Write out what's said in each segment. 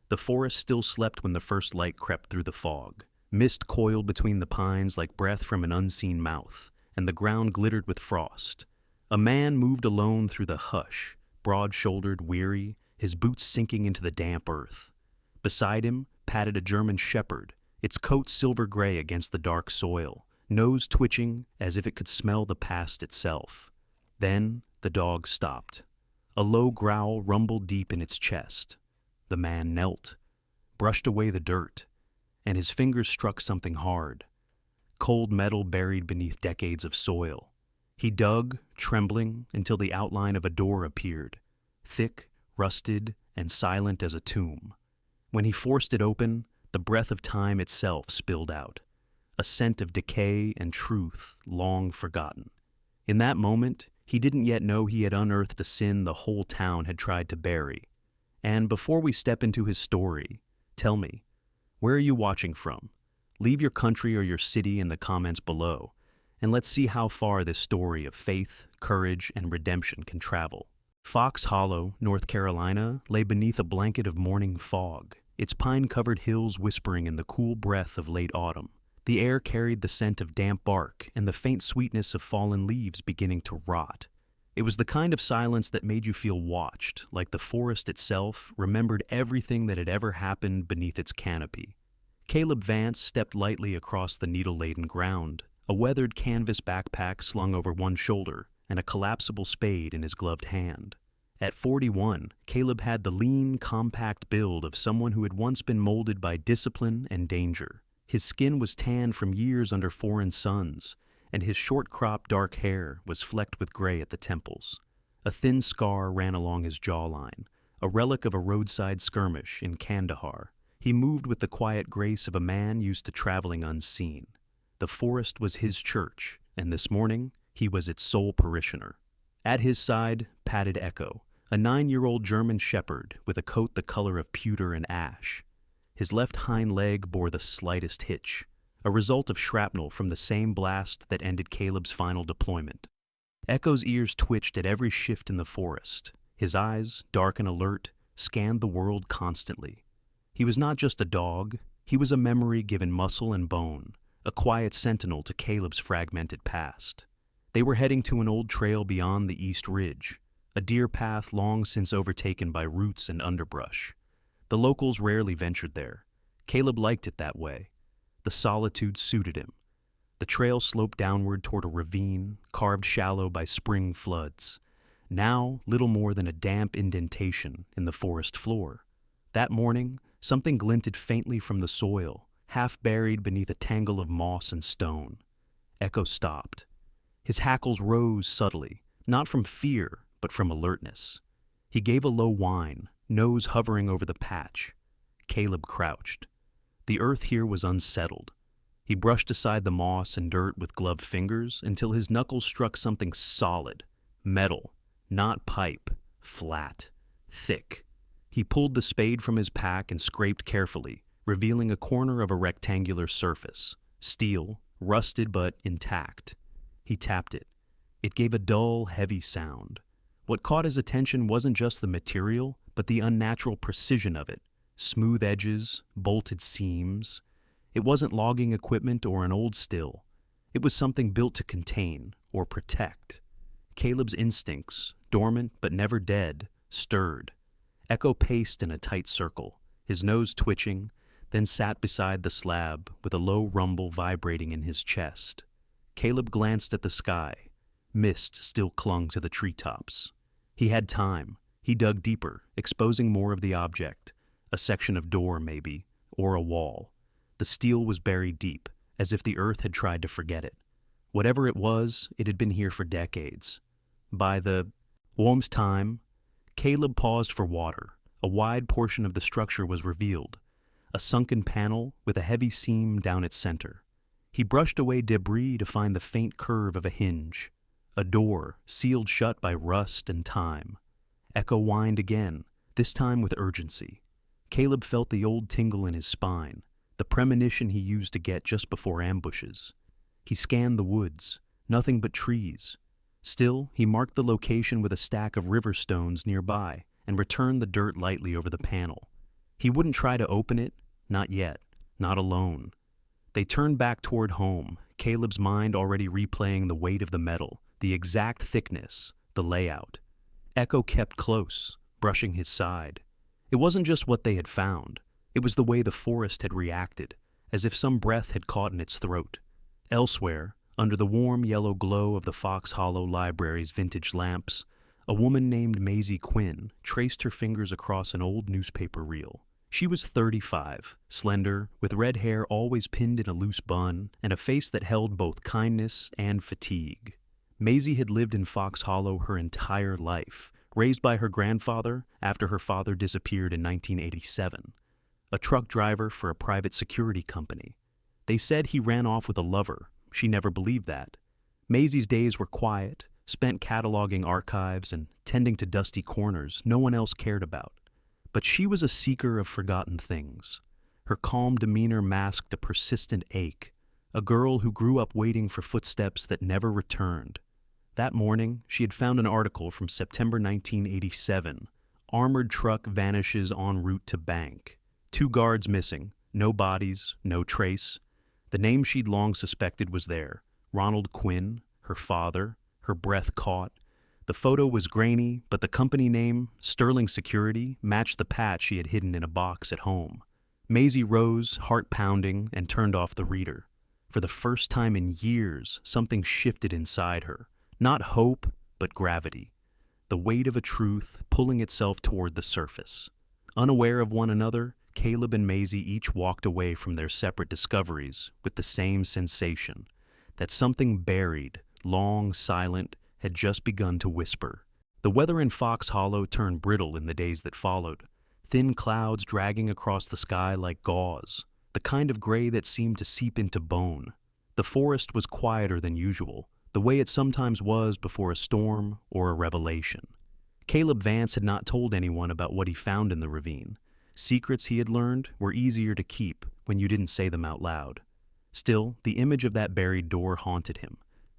The forest still slept when the first light crept through the fog. Mist coiled between the pines like breath from an unseen mouth, and the ground glittered with frost. A man moved alone through the hush, broad-shouldered, weary, his boots sinking into the damp earth. Beside him padded a German shepherd, its coat silver-gray against the dark soil, nose twitching as if it could smell the past itself. Then the dog stopped. A low growl rumbled deep in its chest. The man knelt, brushed away the dirt, and his fingers struck something hard. Cold metal buried beneath decades of soil. He dug, trembling, until the outline of a door appeared, thick, rusted, and silent as a tomb. When he forced it open, the breath of time itself spilled out, a scent of decay and truth long forgotten. In that moment, he didn't yet know he had unearthed a sin the whole town had tried to bury. And before we step into his story, tell me, where are you watching from? Leave your country or your city in the comments below, and let's see how far this story of faith, courage, and redemption can travel. Fox Hollow, North Carolina, lay beneath a blanket of morning fog, its pine-covered hills whispering in the cool breath of late autumn. The air carried the scent of damp bark and the faint sweetness of fallen leaves beginning to rot. It was the kind of silence that made you feel watched, like the forest itself remembered everything that had ever happened beneath its canopy. Caleb Vance stepped lightly across the needle-laden ground, a weathered canvas backpack slung over one shoulder and a collapsible spade in his gloved hand. At 41, Caleb had the lean, compact build of someone who had once been molded by discipline and danger. His skin was tanned from years under foreign suns, and his short-cropped dark hair was flecked with gray at the temples. A thin scar ran along his jawline, a relic of a roadside skirmish in Kandahar. He moved with the quiet grace of a man used to traveling unseen. The forest was his church, and this morning he was its sole parishioner. At his side padded Echo, a 9-year-old German shepherd with a coat the color of pewter and ash. His left hind leg bore the slightest hitch, a result of shrapnel from the same blast that ended Caleb's final deployment. Echo's ears twitched at every shift in the forest. His eyes, dark and alert, scanned the world constantly. He was not just a dog, he was a memory given muscle and bone, a quiet sentinel to Caleb's fragmented past. They were heading to an old trail beyond the East Ridge, a deer path long since overtaken by roots and underbrush. The locals rarely ventured there. Caleb liked it that way. The solitude suited him. The trail sloped downward toward a ravine, carved shallow by spring floods, now little more than a damp indentation in the forest floor. That morning, something glinted faintly from the soil, half buried beneath a tangle of moss and stone. Echo stopped. His hackles rose subtly, not from fear, but from alertness. He gave a low whine, nose hovering over the patch. Caleb crouched. The earth here was unsettled. He brushed aside the moss and dirt with gloved fingers until his knuckles struck something solid, metal, not pipe, flat, thick. He pulled the spade from his pack and scraped carefully, revealing a corner of a rectangular surface, steel, rusted but intact. He tapped it. It gave a dull, heavy sound. What caught his attention wasn't just the material, but the unnatural precision of it. Smooth edges, bolted seams. It wasn't logging equipment or an old still. It was something built to contain or protect. Caleb's instincts, dormant but never dead, stirred. Echo paced in a tight circle, his nose twitching, then sat beside the slab with a low rumble vibrating in his chest. Caleb glanced at the sky. Mist still clung to the treetops. He had time. He dug deeper, exposing more of the object. A section of door, maybe, or a wall. The steel was buried deep, as if the earth had tried to forget it. Whatever it was, it had been here for decades. By the Worm's time, Caleb paused for water. A wide portion of the structure was revealed, a sunken panel with a heavy seam down its center. He brushed away debris to find the faint curve of a hinge, a door sealed shut by rust and time. Echo whined again, this time with urgency. Caleb felt the old tingle in his spine, the premonition he used to get just before ambushes. He scanned the woods, nothing but trees. Still, he marked the location with a stack of river stones nearby and returned the dirt lightly over the panel. He wouldn't try to open it, not yet, not alone. They turned back toward home, Caleb's mind already replaying the weight of the metal, the exact thickness, the layout. Echo kept close, brushing his side. It wasn't just what they had found. It was the way the forest had reacted, as if some breath had caught in its throat. Elsewhere, under the warm yellow glow of the Fox Hollow Library's vintage lamps, a woman named Maisie Quinn traced her fingers across an old newspaper reel. She was 35, slender, with red hair always pinned in a loose bun, and a face that held both kindness and fatigue. Maisie had lived in Fox Hollow her entire life, raised by her grandfather after her father disappeared in 1987, a truck driver for a private security company. They said he ran off with a lover. She never believed that. Maisie's days were quiet, spent cataloging archives and tending to dusty corners no one else cared about. But she was a seeker of forgotten things. Her calm demeanor masked a persistent ache, a girl who grew up waiting for footsteps that never returned. That morning, she had found an article from September 1987. Armored truck vanishes en route to bank. 2 guards missing, no bodies, no trace. The name she'd long suspected was there. Ronald Quinn, her father, her breath caught. The photo was grainy, but the company name, Sterling Security, matched the patch she had hidden in a box at home. Maisie rose, heart pounding, and turned off the reader. For the first time in years, something shifted inside her. Not hope, but gravity. The weight of a truth pulling itself toward the surface. Unaware of one another, Caleb and Maisie each walked away from their separate discoveries with the same sensation, that something buried, long, silent, had just begun to whisper. The weather in Fox Hollow turned brittle in the days that followed, thin clouds dragging across the sky like gauze, the kind of gray that seemed to seep into bone. The forest was quieter than usual, the way it sometimes was before a storm or a revelation. Caleb Vance had not told anyone about what he found in the ravine. Secrets he had learned were easier to keep when you didn't say them out loud. Still, the image of that buried door haunted him.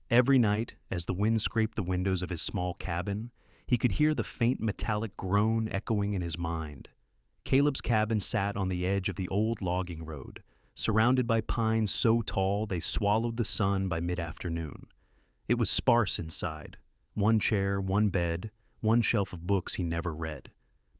Every night, as the wind scraped the windows of his small cabin, he could hear the faint metallic groan echoing in his mind. Caleb's cabin sat on the edge of the old logging road, surrounded by pines so tall they swallowed the sun by mid-afternoon. It was sparse inside. 1 chair, 1 bed, 1 shelf of books he never read.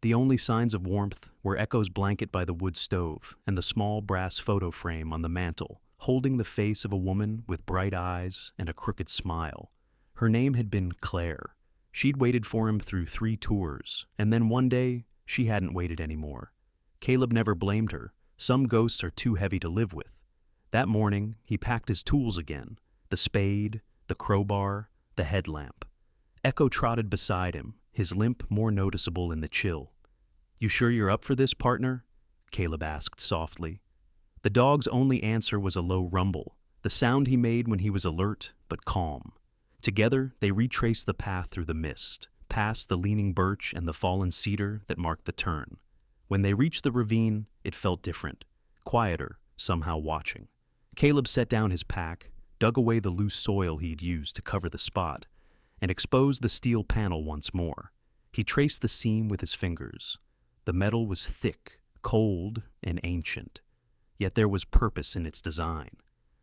The only signs of warmth were Echo's blanket by the wood stove and the small brass photo frame on the mantel, holding the face of a woman with bright eyes and a crooked smile. Her name had been Claire. She'd waited for him through 3 tours, and then one day, she hadn't waited anymore. Caleb never blamed her. Some ghosts are too heavy to live with. That morning, he packed his tools again, the spade, the crowbar, the headlamp. Echo trotted beside him, his limp more noticeable in the chill. "You sure you're up for this, partner?" Caleb asked softly. The dog's only answer was a low rumble, the sound he made when he was alert but calm. Together, they retraced the path through the mist, past the leaning birch and the fallen cedar that marked the turn. When they reached the ravine, it felt different, quieter, somehow watching. Caleb set down his pack, dug away the loose soil he'd used to cover the spot, and exposed the steel panel once more. He traced the seam with his fingers. The metal was thick, cold, and ancient. Yet there was purpose in its design.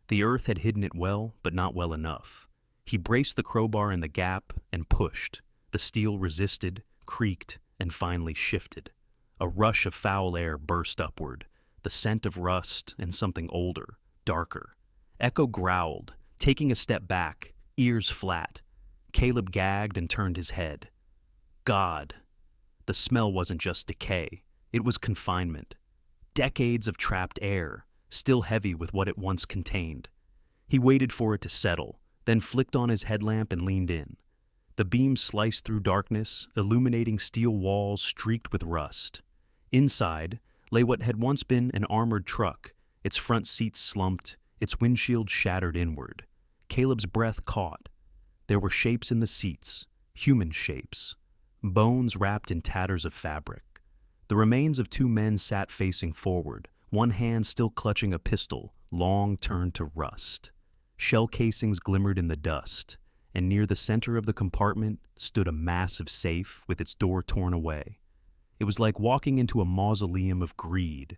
The earth had hidden it well, but not well enough. He braced the crowbar in the gap and pushed. The steel resisted, creaked, and finally shifted. A rush of foul air burst upward, the scent of rust and something older, darker. Echo growled, taking a step back, ears flat. Caleb gagged and turned his head. God! The smell wasn't just decay, it was confinement. Decades of trapped air, still heavy with what it once contained. He waited for it to settle, then flicked on his headlamp and leaned in. The beam sliced through darkness, illuminating steel walls streaked with rust. Inside lay what had once been an armored truck, its front seats slumped, its windshield shattered inward. Caleb's breath caught. There were shapes in the seats, human shapes, bones wrapped in tatters of fabric. The remains of 2 men sat facing forward, one hand still clutching a pistol, long turned to rust. Shell casings glimmered in the dust, and near the center of the compartment stood a massive safe with its door torn away. It was like walking into a mausoleum of greed.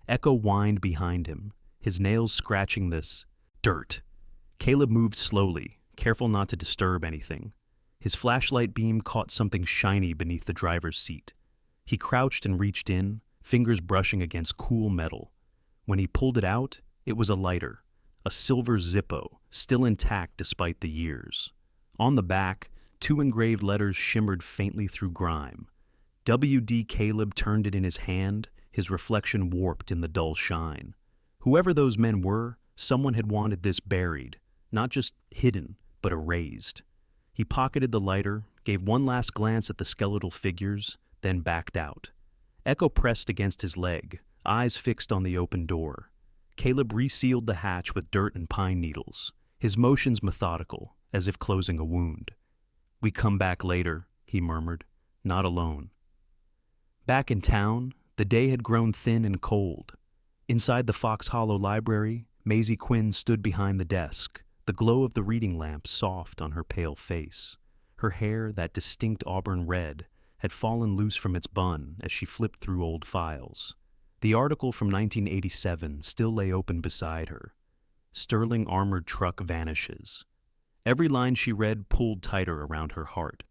Echo whined behind him, his nails scratching this dirt. Caleb moved slowly, careful not to disturb anything. His flashlight beam caught something shiny beneath the driver's seat. He crouched and reached in, fingers brushing against cool metal. When he pulled it out, it was a lighter, a silver Zippo, still intact despite the years. On the back, 2 engraved letters shimmered faintly through grime. W.D. Caleb turned it in his hand, his reflection warped in the dull shine. Whoever those men were, someone had wanted this buried, not just hidden, but erased. He pocketed the lighter, gave one last glance at the skeletal figures, then backed out. Echo pressed against his leg, eyes fixed on the open door. Caleb resealed the hatch with dirt and pine needles, his motions methodical, as if closing a wound. "We come back later," he murmured, "not alone." Back in town, the day had grown thin and cold. Inside the Fox Hollow Library, Maisie Quinn stood behind the desk, the glow of the reading lamp soft on her pale face. Her hair, that distinct auburn red, had fallen loose from its bun as she flipped through old files. The article from 1987 still lay open beside her. Sterling armored truck vanishes. Every line she read pulled tighter around her heart.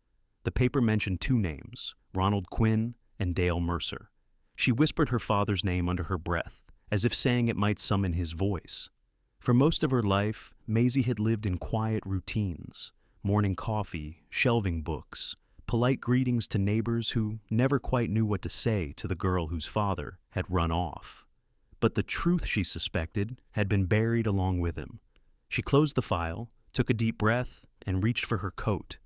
The paper mentioned 2 names, Ronald Quinn and Dale Mercer. She whispered her father's name under her breath, as if saying it might summon his voice. For most of her life, Maisie had lived in quiet routines, morning coffee, shelving books, polite greetings to neighbors who never quite knew what to say to the girl whose father had run off. But the truth, she suspected, had been buried along with him. She closed the file, took a deep breath, and reached for her coat.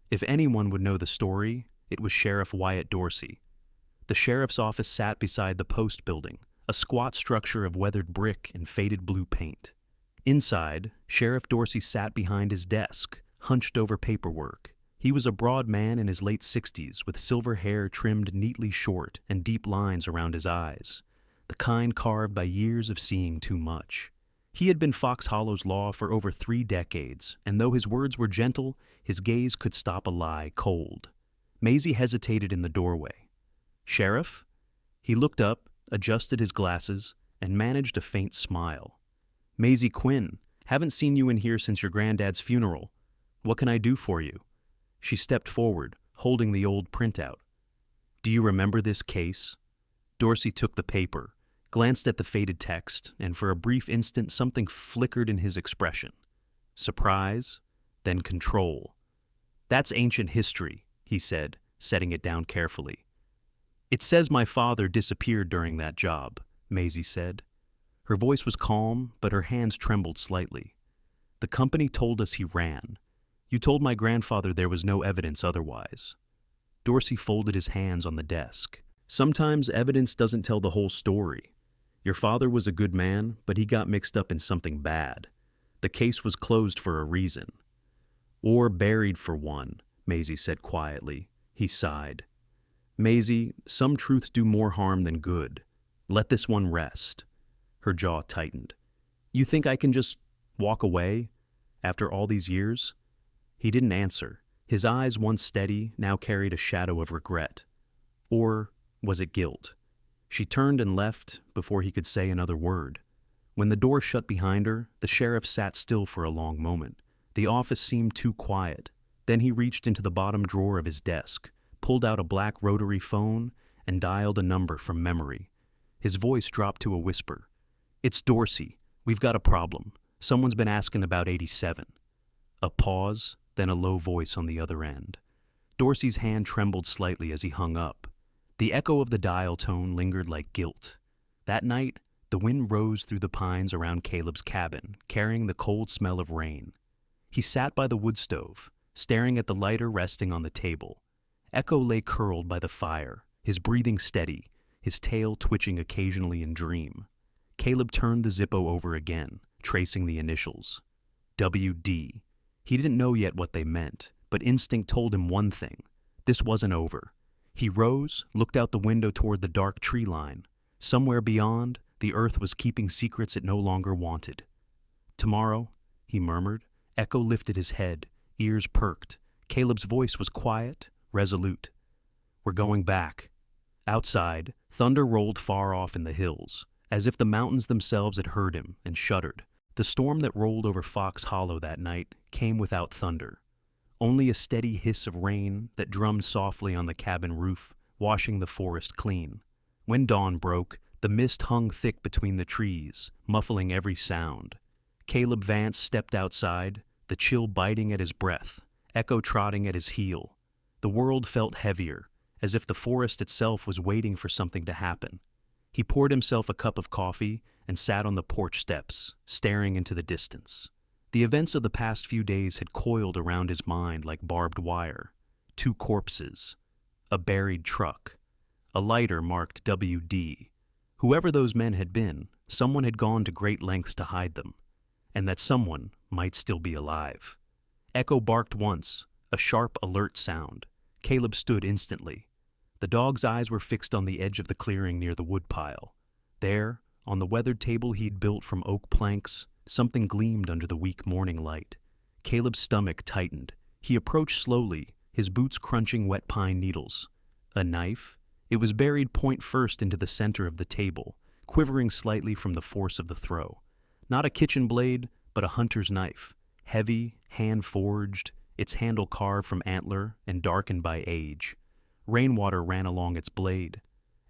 If anyone would know the story, it was Sheriff Wyatt Dorsey. The sheriff's office sat beside the post building, a squat structure of weathered brick and faded blue paint. Inside, Sheriff Dorsey sat behind his desk, hunched over paperwork. He was a broad man in his late 60s, with silver hair trimmed neatly short and deep lines around his eyes, the kind carved by years of seeing too much. He had been Fox Hollow's law for over 3 decades, and though his words were gentle, his gaze could stop a lie cold. Maisie hesitated in the doorway. "Sheriff?" He looked up, adjusted his glasses, and managed a faint smile. "Maisie Quinn, haven't seen you in here since your granddad's funeral. What can I do for you?" She stepped forward, holding the old printout. "Do you remember this case?" Dorsey took the paper, glanced at the faded text, and for a brief instant something flickered in his expression. Surprise, then control. "That's ancient history," he said, setting it down carefully. "It says my father disappeared during that job," Maisie said. Her voice was calm, but her hands trembled slightly. "The company told us he ran. You told my grandfather there was no evidence otherwise." Dorsey folded his hands on the desk. "Sometimes evidence doesn't tell the whole story. Your father was a good man, but he got mixed up in something bad. The case was closed for a reason." "Or buried for one," Maisie said quietly. He sighed. "Maisie, some truths do more harm than good. Let this one rest." Her jaw tightened. "You think I can just walk away? After all these years?" He didn't answer. His eyes, once steady, now carried a shadow of regret. Or was it guilt? She turned and left before he could say another word. When the door shut behind her, the sheriff sat still for a long moment. The office seemed too quiet. Then he reached into the bottom drawer of his desk, pulled out a black rotary phone, and dialed a number from memory. His voice dropped to a whisper. "It's Dorsey. We've got a problem. Someone's been asking about 87. A pause, then a low voice on the other end. Dorsey's hand trembled slightly as he hung up. The echo of the dial tone lingered like guilt. That night, the wind rose through the pines around Caleb's cabin, carrying the cold smell of rain. He sat by the wood stove, staring at the lighter resting on the table. Echo lay curled by the fire, his breathing steady, his tail twitching occasionally in dream. Caleb turned the Zippo over again, tracing the initials. W.D. He didn't know yet what they meant, but instinct told him one thing. This wasn't over. He rose, looked out the window toward the dark tree line. Somewhere beyond, the earth was keeping secrets it no longer wanted. "Tomorrow," he murmured. Echo lifted his head, ears perked. Caleb's voice was quiet, resolute. "We're going back." Outside, thunder rolled far off in the hills, as if the mountains themselves had heard him and shuddered. The storm that rolled over Fox Hollow that night came without thunder, only a steady hiss of rain that drummed softly on the cabin roof, washing the forest clean. When dawn broke, the mist hung thick between the trees, muffling every sound. Caleb Vance stepped outside, the chill biting at his breath, Echo trotting at his heel. The world felt heavier, as if the forest itself was waiting for something to happen. He poured himself a cup of coffee and sat on the porch steps, staring into the distance. The events of the past few days had coiled around his mind like barbed wire. 2 corpses, a buried truck, a lighter marked WD. Whoever those men had been, someone had gone to great lengths to hide them, and that someone might still be alive. Echo barked once, a sharp, alert sound. Caleb stood instantly. The dog's eyes were fixed on the edge of the clearing near the woodpile. There, on the weathered table he'd built from oak planks, something gleamed under the weak morning light. Caleb's stomach tightened. He approached slowly, his boots crunching wet pine needles. A knife? It was buried point first into the center of the table, quivering slightly from the force of the throw. Not a kitchen blade, but a hunter's knife. Heavy, hand-forged, its handle carved from antler and darkened by age. Rainwater ran along its blade.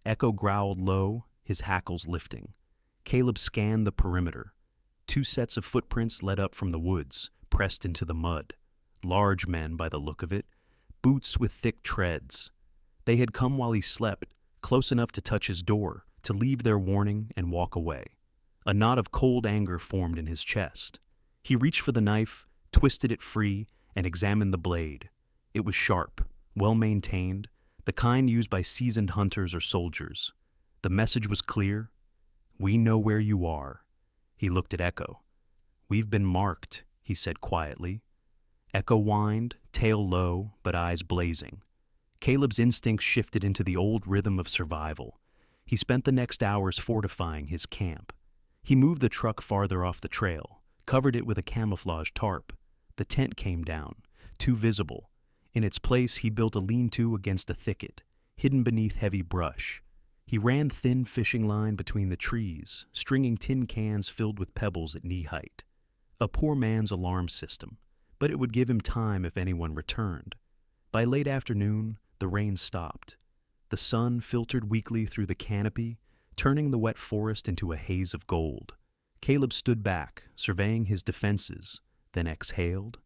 Echo growled low, his hackles lifting. Caleb scanned the perimeter. 2 sets of footprints led up from the woods, pressed into the mud. Large men, by the look of it, boots with thick treads. They had come while he slept, close enough to touch his door, to leave their warning and walk away. A knot of cold anger formed in his chest. He reached for the knife, twisted it free, and examined the blade. It was sharp, well-maintained, the kind used by seasoned hunters or soldiers. The message was clear. "We know where you are." He looked at Echo. "We've been marked," he said quietly. Echo whined, tail low, but eyes blazing. Caleb's instincts shifted into the old rhythm of survival. He spent the next hours fortifying his camp. He moved the truck farther off the trail, covered it with a camouflage tarp. The tent came down, too visible. In its place, he built a lean-to against a thicket, hidden beneath heavy brush. He ran thin fishing line between the trees, stringing tin cans filled with pebbles at knee height. A poor man's alarm system, but it would give him time if anyone returned. By late afternoon, the rain stopped. The sun filtered weakly through the canopy, turning the wet forest into a haze of gold. Caleb stood back, surveying his defenses, then exhaled.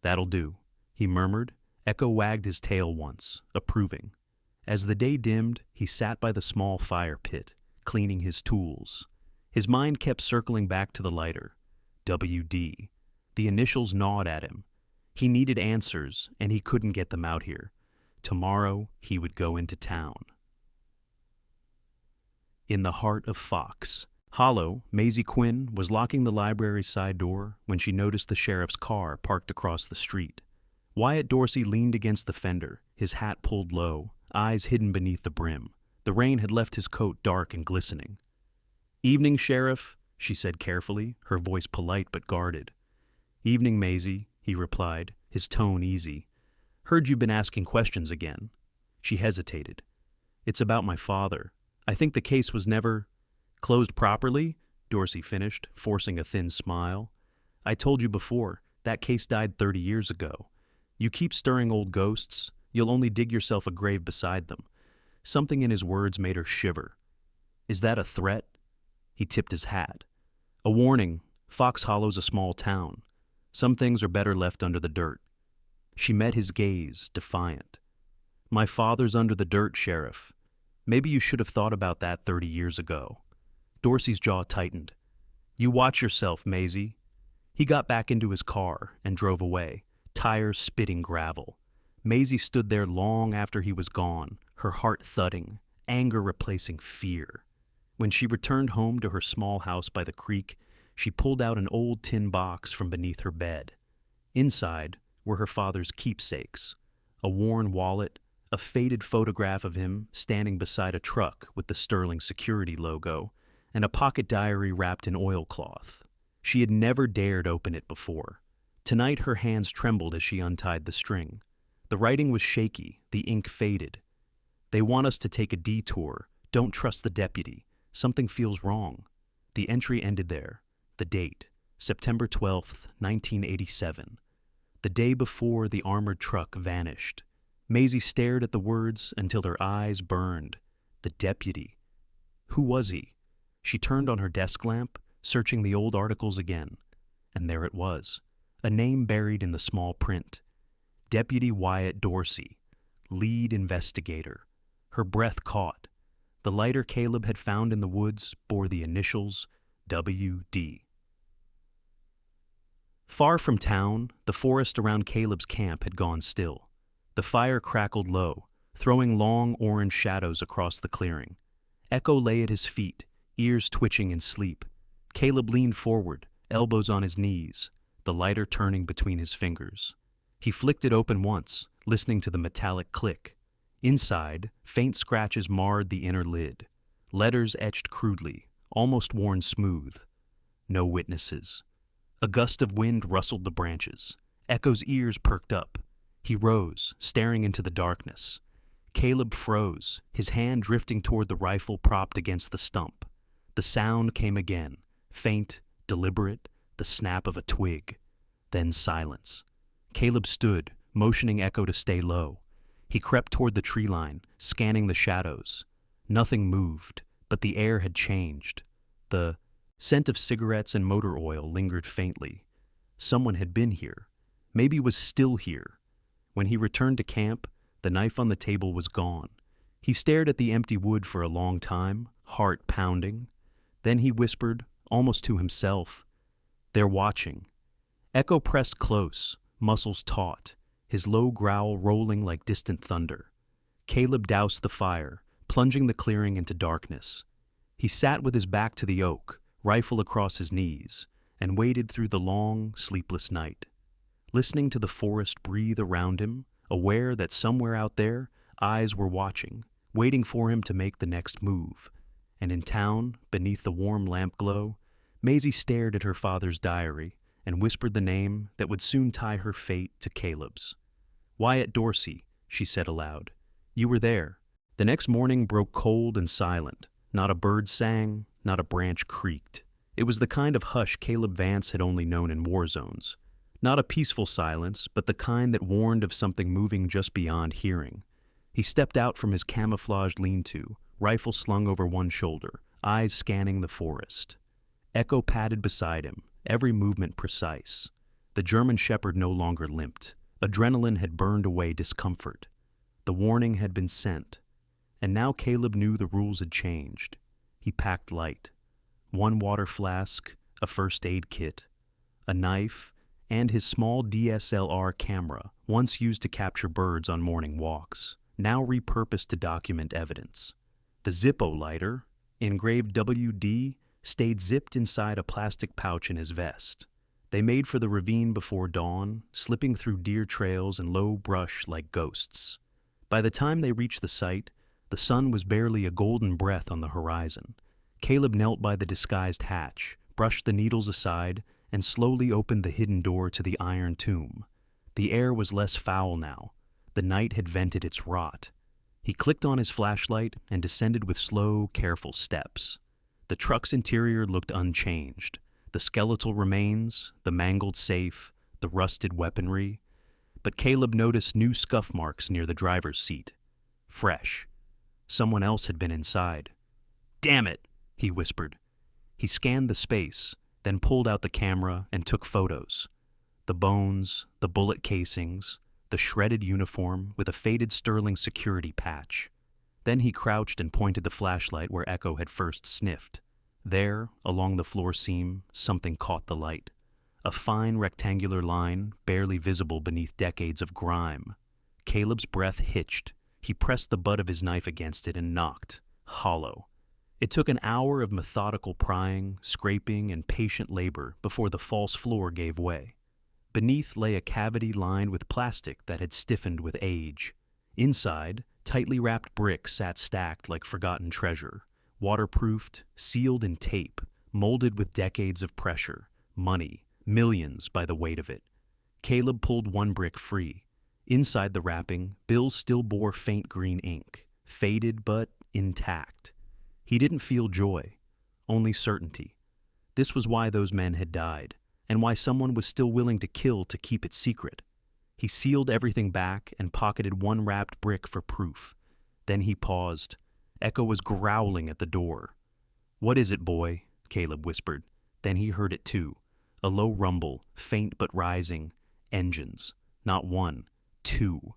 "That'll do," he murmured. Echo wagged his tail once, approving. As the day dimmed, he sat by the small fire pit, cleaning his tools. His mind kept circling back to the lighter. WD. The initials gnawed at him. He needed answers, and he couldn't get them out here. Tomorrow, he would go into town. In the heart of Fox Hollow, Maisie Quinn was locking the library's side door when she noticed the sheriff's car parked across the street. Wyatt Dorsey leaned against the fender, his hat pulled low, eyes hidden beneath the brim. The rain had left his coat dark and glistening. "Evening, Sheriff," she said carefully, her voice polite but guarded. "Evening, Maisie," he replied, his tone easy. "Heard you've been asking questions again." She hesitated. "It's about my father. I think the case was never closed properly," Dorsey finished, forcing a thin smile. "I told you before, that case died 30 years ago. You keep stirring old ghosts, you'll only dig yourself a grave beside them." Something in his words made her shiver. "Is that a threat?" He tipped his hat. "A warning. Fox Hollow's a small town. Some things are better left under the dirt." She met his gaze, defiant. "My father's under the dirt, Sheriff. Maybe you should have thought about that 30 years ago." Dorsey's jaw tightened. "You watch yourself, Maisie." He got back into his car and drove away, tires spitting gravel. Maisie stood there long after he was gone, her heart thudding, anger replacing fear. When she returned home to her small house by the creek, she pulled out an old tin box from beneath her bed. Inside were her father's keepsakes, a worn wallet, a faded photograph of him standing beside a truck with the Sterling Security logo, and a pocket diary wrapped in oilcloth. She had never dared open it before. Tonight her hands trembled as she untied the string. The writing was shaky, the ink faded. They want us to take a detour. Don't trust the deputy. Something feels wrong. The entry ended there. The date, September 12th, 1987. The day before the armored truck vanished. Maisie stared at the words until her eyes burned. The deputy. Who was he? She turned on her desk lamp, searching the old articles again. And there it was, a name buried in the small print. Deputy Wyatt Dorsey, lead investigator. Her breath caught. The lighter Caleb had found in the woods bore the initials W.D. Far from town, the forest around Caleb's camp had gone still. The fire crackled low, throwing long orange shadows across the clearing. Echo lay at his feet, ears twitching in sleep. Caleb leaned forward, elbows on his knees, the lighter turning between his fingers. He flicked it open once, listening to the metallic click. Inside, faint scratches marred the inner lid. Letters etched crudely, almost worn smooth. No witnesses. A gust of wind rustled the branches. Echo's ears perked up. He rose, staring into the darkness. Caleb froze, his hand drifting toward the rifle propped against the stump. The sound came again, faint, deliberate, the snap of a twig. Then silence. Caleb stood, motioning Echo to stay low. He crept toward the tree line, scanning the shadows. Nothing moved, but the air had changed. The scent of cigarettes and motor oil lingered faintly. Someone had been here, maybe was still here. When he returned to camp, the knife on the table was gone. He stared at the empty wood for a long time, heart pounding. Then he whispered, almost to himself, "They're watching." Echo pressed close, muscles taut, his low growl rolling like distant thunder. Caleb doused the fire, plunging the clearing into darkness. He sat with his back to the oak, rifle across his knees, and waited through the long, sleepless night. Listening to the forest breathe around him, aware that somewhere out there, eyes were watching, waiting for him to make the next move. And in town, beneath the warm lamp glow, Maisie stared at her father's diary and whispered the name that would soon tie her fate to Caleb's. "Wyatt Dorsey," she said aloud. "You were there." The next morning broke cold and silent. Not a bird sang, not a branch creaked. It was the kind of hush Caleb Vance had only known in war zones. Not a peaceful silence, but the kind that warned of something moving just beyond hearing. He stepped out from his camouflaged lean-to, rifle slung over one shoulder, eyes scanning the forest. Echo padded beside him, every movement precise. The German shepherd no longer limped. Adrenaline had burned away discomfort. The warning had been sent. And now Caleb knew the rules had changed. He packed light. One water flask, a first aid kit, a knife, and his small DSLR camera, once used to capture birds on morning walks, now repurposed to document evidence. The Zippo lighter, engraved WD, stayed zipped inside a plastic pouch in his vest. They made for the ravine before dawn, slipping through deer trails and low brush like ghosts. By the time they reached the site, the sun was barely a golden breath on the horizon. Caleb knelt by the disguised hatch, brushed the needles aside, and slowly opened the hidden door to the iron tomb. The air was less foul now. The night had vented its rot. He clicked on his flashlight and descended with slow, careful steps. The truck's interior looked unchanged. The skeletal remains, the mangled safe, the rusted weaponry. But Caleb noticed new scuff marks near the driver's seat. Fresh. Someone else had been inside. "Damn it," he whispered. He scanned the space, then pulled out the camera and took photos. The bones, the bullet casings, the shredded uniform with a faded sterling security patch. Then he crouched and pointed the flashlight where Echo had first sniffed. There, along the floor seam, something caught the light. A fine rectangular line, barely visible beneath decades of grime. Caleb's breath hitched. He pressed the butt of his knife against it and knocked, hollow. It took an hour of methodical prying, scraping, and patient labor before the false floor gave way. Beneath lay a cavity lined with plastic that had stiffened with age. Inside, tightly wrapped bricks sat stacked like forgotten treasure, waterproofed, sealed in tape, molded with decades of pressure, money, millions by the weight of it. Caleb pulled one brick free. Inside the wrapping, bills still bore faint green ink. faded but intact. He didn't feel joy, only certainty. This was why those men had died, and why someone was still willing to kill to keep it secret. He sealed everything back and pocketed one wrapped brick for proof. Then he paused. Echo was growling at the door. "What is it, boy?" Caleb whispered. Then he heard it too. A low rumble, faint but rising. Engines. Not one, two.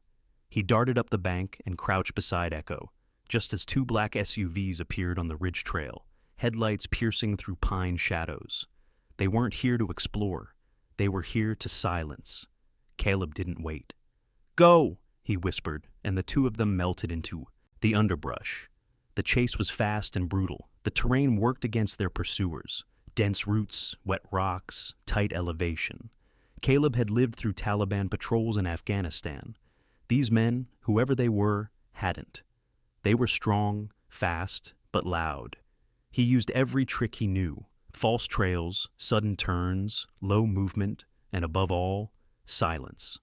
He darted up the bank and crouched beside Echo, just as two black SUVs appeared on the ridge trail, headlights piercing through pine shadows. They weren't here to explore. They were here to silence. Caleb didn't wait. "Go!" he whispered, and the two of them melted into the underbrush. The chase was fast and brutal. The terrain worked against their pursuers. Dense roots, wet rocks, tight elevation. Caleb had lived through Taliban patrols in Afghanistan. These men, whoever they were, hadn't. They were strong, fast, but loud. He used every trick he knew: false trails, sudden turns, low movement, and above all, silence.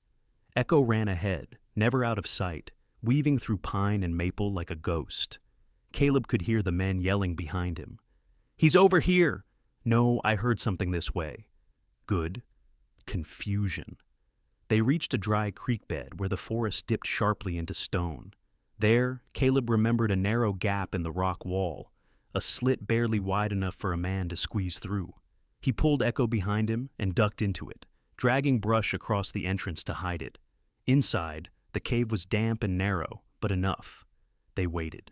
Echo ran ahead, never out of sight, weaving through pine and maple like a ghost. Caleb could hear the men yelling behind him. "He's over here!" "No, I heard something this way." Good. Confusion. They reached a dry creek bed where the forest dipped sharply into stone. There, Caleb remembered a narrow gap in the rock wall, a slit barely wide enough for a man to squeeze through. He pulled Echo behind him and ducked into it, dragging brush across the entrance to hide it. Inside, the cave was damp and narrow, but enough. They waited.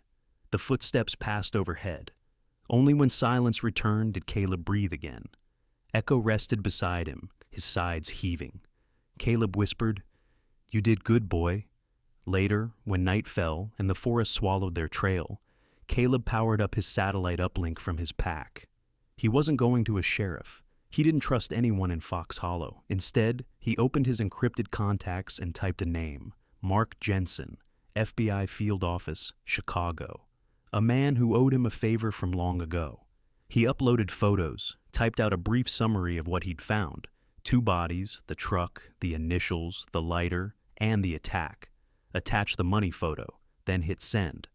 The footsteps passed overhead. Only when silence returned did Caleb breathe again. Echo rested beside him, his sides heaving. Caleb whispered, "You did good, boy." Later, when night fell and the forest swallowed their trail, Caleb powered up his satellite uplink from his pack. He wasn't going to a sheriff. He didn't trust anyone in Fox Hollow. Instead, he opened his encrypted contacts and typed a name: Mark Jensen, FBI Field Office, Chicago. A man who owed him a favor from long ago. He uploaded photos, typed out a brief summary of what he'd found: 2 bodies, the truck, the initials, the lighter, and the attack. Attached the money photo, then hit send.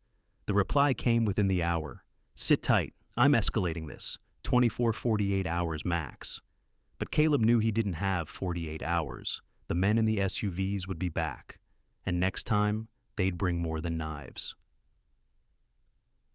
The reply came within the hour. "Sit tight, I'm escalating this. 24-48 hours max." But Caleb knew he didn't have 48 hours. The men in the SUVs would be back. And next time, they'd bring more than knives.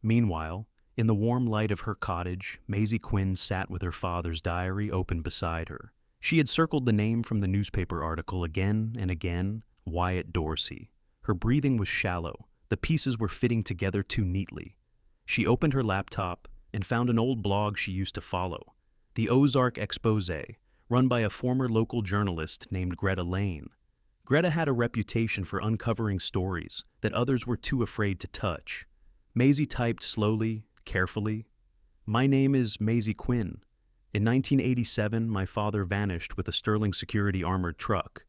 Meanwhile, in the warm light of her cottage, Maisie Quinn sat with her father's diary open beside her. She had circled the name from the newspaper article again and again: Wyatt Dorsey. Her breathing was shallow. The pieces were fitting together too neatly. She opened her laptop and found an old blog she used to follow, the Ozark Exposé, run by a former local journalist named Greta Lane. Greta had a reputation for uncovering stories that others were too afraid to touch. Maisie typed slowly, carefully. "My name is Maisie Quinn. In 1987, my father vanished with a Sterling Security armored truck.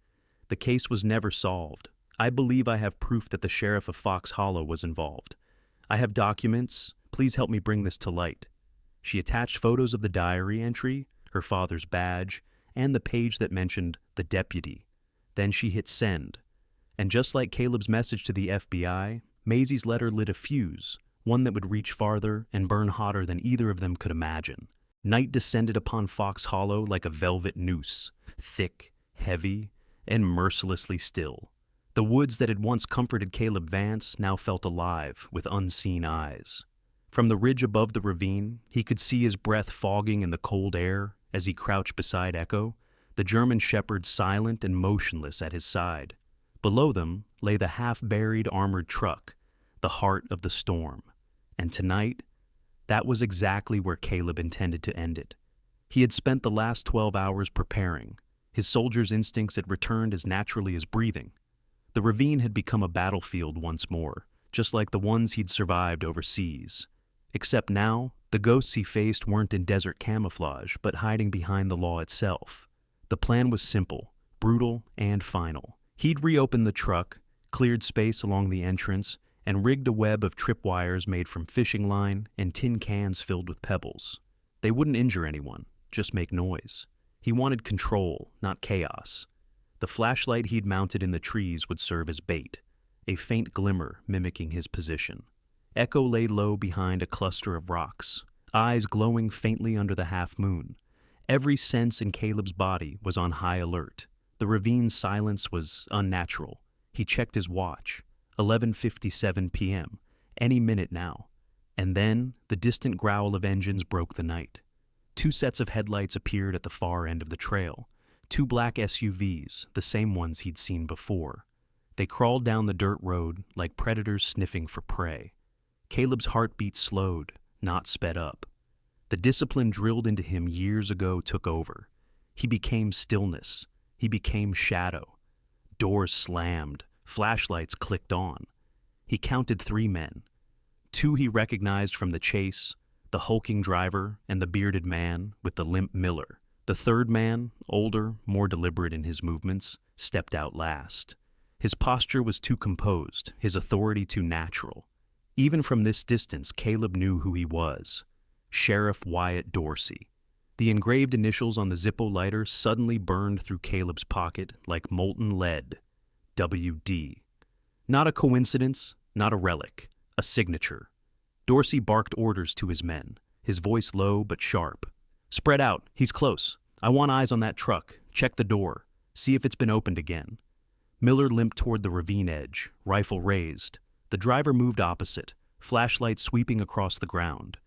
The case was never solved. I believe I have proof that the sheriff of Fox Hollow was involved. I have documents. Please help me bring this to light." She attached photos of the diary entry, her father's badge, and the page that mentioned the deputy. Then she hit send. And just like Caleb's message to the FBI, Maisie's letter lit a fuse, one that would reach farther and burn hotter than either of them could imagine. Night descended upon Fox Hollow like a velvet noose, thick, heavy, and mercilessly still. The woods that had once comforted Caleb Vance now felt alive with unseen eyes. From the ridge above the ravine, he could see his breath fogging in the cold air as he crouched beside Echo, the German shepherd silent and motionless at his side. Below them lay the half-buried armored truck, the heart of the storm. And tonight, that was exactly where Caleb intended to end it. He had spent the last 12 hours preparing. His soldier's instincts had returned as naturally as breathing. The ravine had become a battlefield once more, just like the ones he'd survived overseas. Except now, the ghosts he faced weren't in desert camouflage, but hiding behind the law itself. The plan was simple, brutal, and final. He'd reopened the truck, cleared space along the entrance, and rigged a web of tripwires made from fishing line and tin cans filled with pebbles. They wouldn't injure anyone, just make noise. He wanted control, not chaos. The flashlight he'd mounted in the trees would serve as bait. a faint glimmer mimicking his position. Echo lay low behind a cluster of rocks, eyes glowing faintly under the half-moon. Every sense in Caleb's body was on high alert. The ravine's silence was unnatural. He checked his watch. 11:57 p.m. Any minute now. And then the distant growl of engines broke the night. Two sets of headlights appeared at the far end of the trail. Two black SUVs, the same ones he'd seen before. They crawled down the dirt road like predators sniffing for prey. Caleb's heartbeat slowed, not sped up. The discipline drilled into him years ago took over. He became stillness. He became shadow. Doors slammed. Flashlights clicked on. He counted 3 men. 2 he recognized from the chase, the hulking driver and the bearded man with the limp Miller. The third man, older, more deliberate in his movements, stepped out last. His posture was too composed, his authority too natural. Even from this distance, Caleb knew who he was. Sheriff Wyatt Dorsey. The engraved initials on the Zippo lighter suddenly burned through Caleb's pocket like molten lead. WD. Not a coincidence, not a relic, a signature. Dorsey barked orders to his men, his voice low but sharp. Spread out, he's close. I want eyes on that truck. Check the door. See if it's been opened again. Miller limped toward the ravine edge, rifle raised. The driver moved opposite, flashlight sweeping across the ground.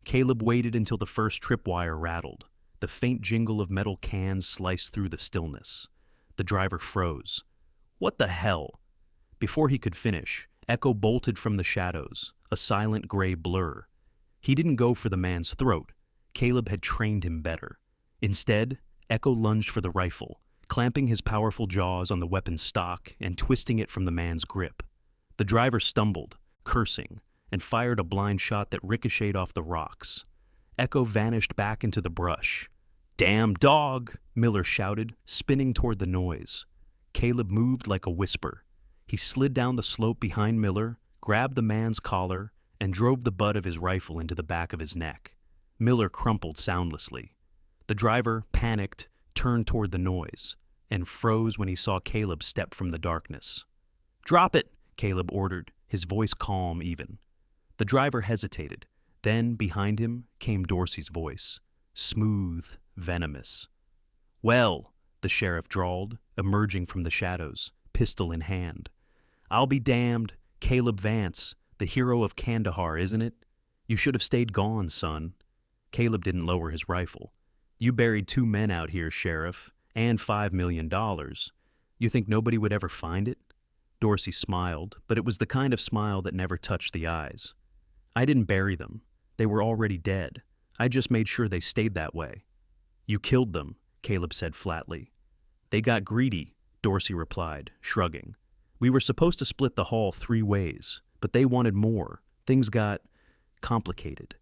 Caleb waited until the first tripwire rattled. The faint jingle of metal cans sliced through the stillness. The driver froze. What the hell? Before he could finish, Echo bolted from the shadows, a silent gray blur. He didn't go for the man's throat. Caleb had trained him better. Instead, Echo lunged for the rifle, clamping his powerful jaws on the weapon's stock and twisting it from the man's grip. The driver stumbled, cursing, and fired a blind shot that ricocheted off the rocks. Echo vanished back into the brush. Damn dog, Miller shouted, spinning toward the noise. Caleb moved like a whisper. He slid down the slope behind Miller, grabbed the man's collar, and drove the butt of his rifle into the back of his neck. Miller crumpled soundlessly. The driver, panicked, turned toward the noise, and froze when he saw Caleb step from the darkness. Drop it, Caleb ordered, his voice calm even. The driver hesitated. Then, behind him, came Dorsey's voice, smooth, venomous. Well, the sheriff drawled, emerging from the shadows, pistol in hand. I'll be damned, Caleb Vance, the hero of Kandahar, isn't it? You should have stayed gone, son. Caleb didn't lower his rifle. You buried 2 men out here, Sheriff, and $5 million. You think nobody would ever find it? Dorsey smiled, but it was the kind of smile that never touched the eyes. I didn't bury them. They were already dead. I just made sure they stayed that way. You killed them, Caleb said flatly. They got greedy, Dorsey replied, shrugging. We were supposed to split the haul 3 ways, but they wanted more. Things got complicated.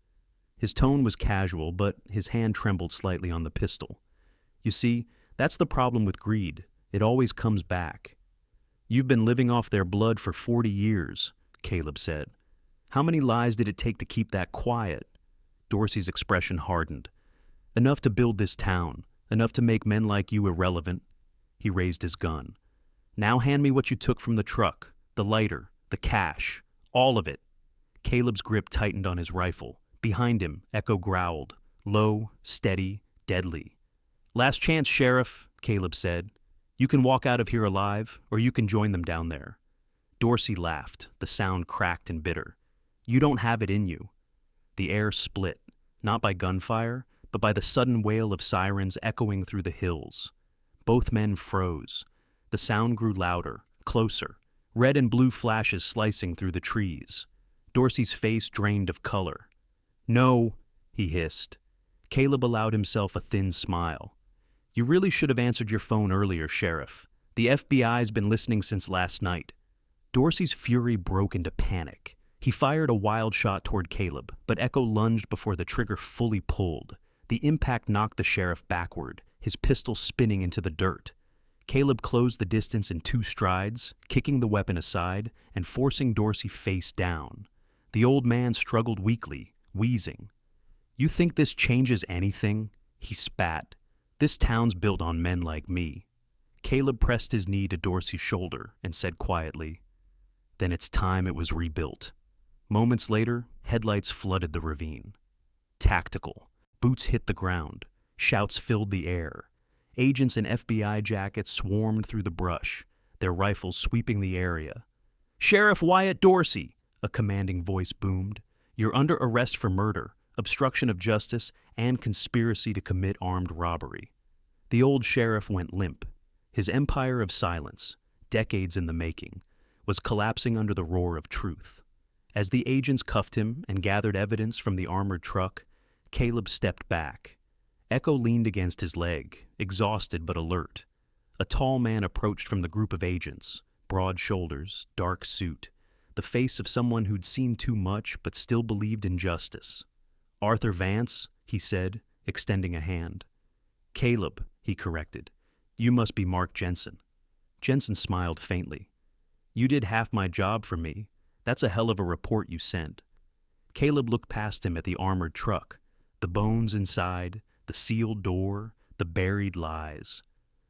His tone was casual, but his hand trembled slightly on the pistol. You see, that's the problem with greed. It always comes back. You've been living off their blood for 40 years, Caleb said. How many lies did it take to keep that quiet? Dorsey's expression hardened. Enough to build this town, enough to make men like you irrelevant. He raised his gun. Now hand me what you took from the truck, the lighter, the cash, all of it. Caleb's grip tightened on his rifle. Behind him, Echo growled, low, steady, deadly. Last chance, Sheriff, Caleb said. You can walk out of here alive, or you can join them down there. Dorsey laughed, the sound cracked and bitter. You don't have it in you. The air split, not by gunfire, but by the sudden wail of sirens echoing through the hills. Both men froze. The sound grew louder, closer, red and blue flashes slicing through the trees. Dorsey's face drained of color. No, he hissed. Caleb allowed himself a thin smile. You really should have answered your phone earlier, Sheriff. The FBI's been listening since last night. Dorsey's fury broke into panic. He fired a wild shot toward Caleb, but Echo lunged before the trigger fully pulled. The impact knocked the sheriff backward, his pistol spinning into the dirt. Caleb closed the distance in 2 strides, kicking the weapon aside and forcing Dorsey face down. The old man struggled weakly, wheezing. You think this changes anything? He spat. This town's built on men like me. Caleb pressed his knee to Dorsey's shoulder and said quietly, Then it's time it was rebuilt. Moments later, headlights flooded the ravine. Tactical. Boots hit the ground. Shouts filled the air. Agents in FBI jackets swarmed through the brush, their rifles sweeping the area. "Sheriff Wyatt Dorsey," a commanding voice boomed. "You're under arrest for murder, obstruction of justice, and conspiracy to commit armed robbery." The old sheriff went limp. His empire of silence, decades in the making, was collapsing under the roar of truth. As the agents cuffed him and gathered evidence from the armored truck, Caleb stepped back. Echo leaned against his leg, exhausted but alert. A tall man approached from the group of agents, broad shoulders, dark suit, the face of someone who'd seen too much but still believed in justice. "Arthur Vance," he said, extending a hand. "Caleb," he corrected. "You must be Mark Jensen." Jensen smiled faintly. "You did half my job for me. That's a hell of a report you sent." Caleb looked past him at the armored truck, the bones inside, the sealed door, the buried lies.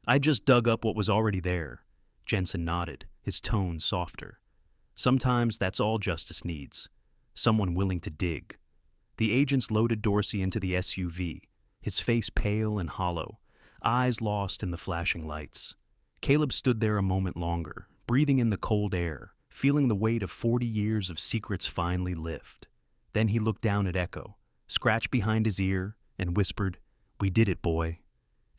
"I just dug up what was already there." Jensen nodded, his tone softer. "Sometimes that's all justice needs. Someone willing to dig." The agents loaded Dorsey into the SUV, his face pale and hollow, eyes lost in the flashing lights. Caleb stood there a moment longer, breathing in the cold air, feeling the weight of 40 years of secrets finally lift. Then he looked down at Echo, scratched behind his ear, and whispered, "We did it, boy."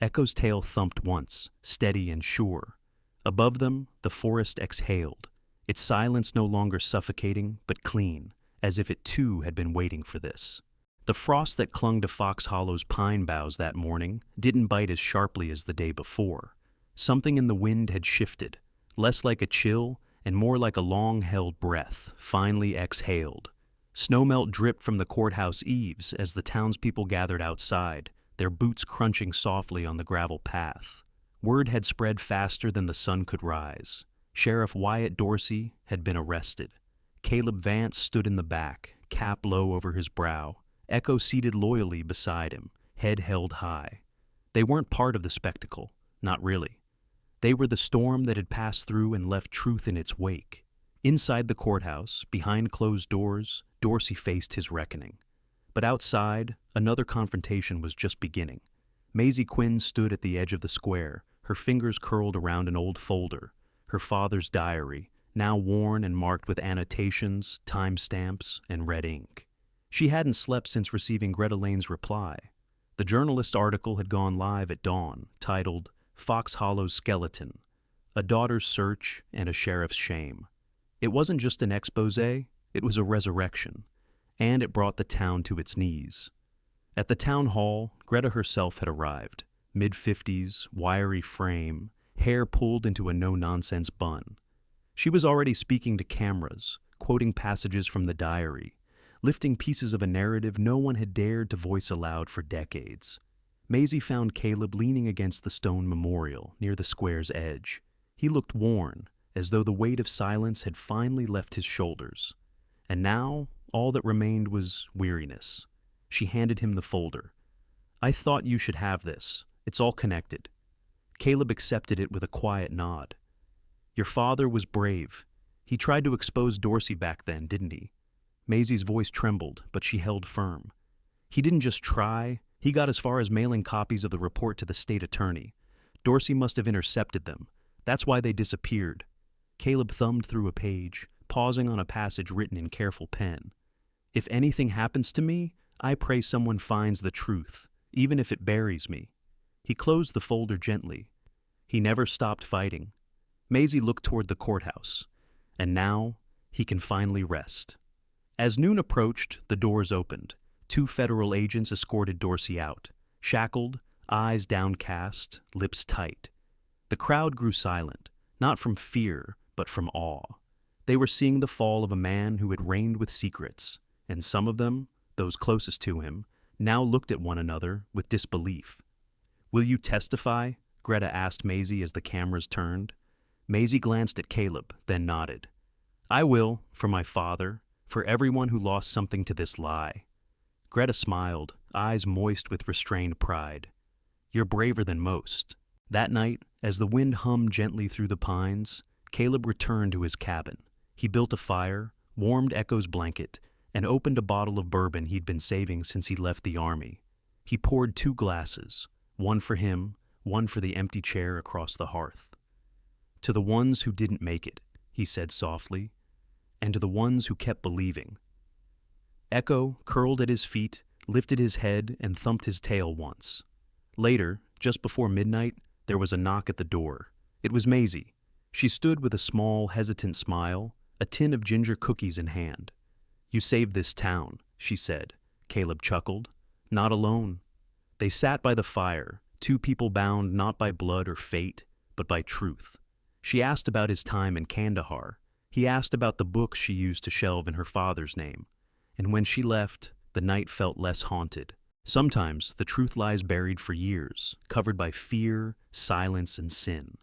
Echo's tail thumped once, steady and sure. Above them, the forest exhaled, its silence no longer suffocating, but clean, as if it too had been waiting for this. The frost that clung to Fox Hollow's pine boughs that morning didn't bite as sharply as the day before. Something in the wind had shifted, less like a chill and more like a long-held breath, finally exhaled. Snowmelt dripped from the courthouse eaves as the townspeople gathered outside, their boots crunching softly on the gravel path. Word had spread faster than the sun could rise. Sheriff Wyatt Dorsey had been arrested. Caleb Vance stood in the back, cap low over his brow, Echo seated loyally beside him, head held high. They weren't part of the spectacle, not really. They were the storm that had passed through and left truth in its wake. Inside the courthouse, behind closed doors, Dorsey faced his reckoning. But outside, another confrontation was just beginning. Maisie Quinn stood at the edge of the square, her fingers curled around an old folder, her father's diary, now worn and marked with annotations, timestamps, and red ink. She hadn't slept since receiving Greta Lane's reply. The journalist article had gone live at dawn, titled "Fox Hollow's Skeleton, A Daughter's Search and a Sheriff's Shame." It wasn't just an expose, it was a resurrection, and it brought the town to its knees. At the town hall, Greta herself had arrived, mid-50s, wiry frame, hair pulled into a no-nonsense bun. She was already speaking to cameras, quoting passages from the diary, lifting pieces of a narrative no one had dared to voice aloud for decades. Maisie found Caleb leaning against the stone memorial near the square's edge. He looked worn, as though the weight of silence had finally left his shoulders. And now, all that remained was weariness. She handed him the folder. "I thought you should have this. It's all connected." Caleb accepted it with a quiet nod. "Your father was brave. He tried to expose Dorsey back then, didn't he?" Maisie's voice trembled, but she held firm. "He didn't just try. He got as far as mailing copies of the report to the state attorney. Dorsey must have intercepted them. That's why they disappeared." Caleb thumbed through a page, pausing on a passage written in careful pen. "If anything happens to me, I pray someone finds the truth, even if it buries me." He closed the folder gently. He never stopped fighting. Maisie looked toward the courthouse. And now, he can finally rest. As noon approached, the doors opened. 2 federal agents escorted Dorsey out, shackled, eyes downcast, lips tight. The crowd grew silent, not from fear, but from awe. They were seeing the fall of a man who had reigned with secrets, and some of them, those closest to him, now looked at one another with disbelief. "Will you testify?" Greta asked Maisie as the cameras turned. Maisie glanced at Caleb, then nodded. "I will, for my father, for everyone who lost something to this lie." Greta smiled, eyes moist with restrained pride. "You're braver than most." That night, as the wind hummed gently through the pines, Caleb returned to his cabin. He built a fire, warmed Echo's blanket, and opened a bottle of bourbon he'd been saving since he left the army. He poured 2 glasses, one for him, one for the empty chair across the hearth. "To the ones who didn't make it," he said softly, "and to the ones who kept believing." Echo, curled at his feet, lifted his head and thumped his tail once. Later, just before midnight, there was a knock at the door. It was Maisie. She stood with a small, hesitant smile, a tin of ginger cookies in hand. "You saved this town," she said. Caleb chuckled. "Not alone." They sat by the fire, 2 people bound not by blood or fate, but by truth. She asked about his time in Kandahar. He asked about the books she used to shelve in her father's name. And when she left, the night felt less haunted. Sometimes the truth lies buried for years, covered by fear, silence, and sin.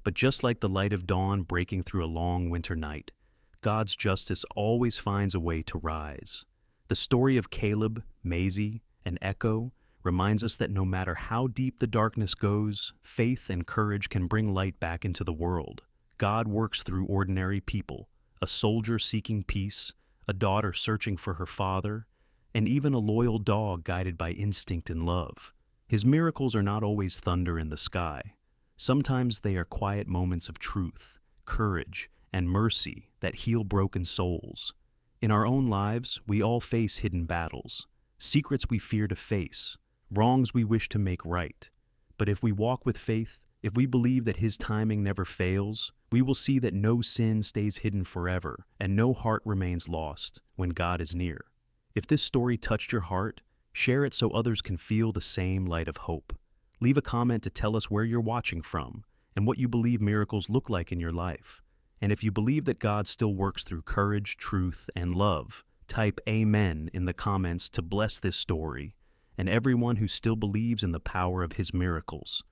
But just like the light of dawn breaking through a long winter night, God's justice always finds a way to rise. The story of Caleb, Maisie, and Echo reminds us that no matter how deep the darkness goes, faith and courage can bring light back into the world. God works through ordinary people, a soldier seeking peace, a daughter searching for her father, and even a loyal dog guided by instinct and love. His miracles are not always thunder in the sky. Sometimes they are quiet moments of truth, courage, and mercy that heal broken souls. In our own lives, we all face hidden battles, secrets we fear to face, wrongs we wish to make right. But if we walk with faith, if we believe that His timing never fails, we will see that no sin stays hidden forever and no heart remains lost when God is near. If this story touched your heart, share it so others can feel the same light of hope. Leave a comment to tell us where you're watching from and what you believe miracles look like in your life. And if you believe that God still works through courage, truth, and love, type Amen in the comments to bless this story and everyone who still believes in the power of His miracles.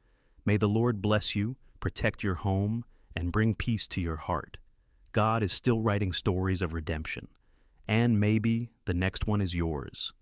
May the Lord bless you, protect your home, and bring peace to your heart. God is still writing stories of redemption, and maybe the next one is yours.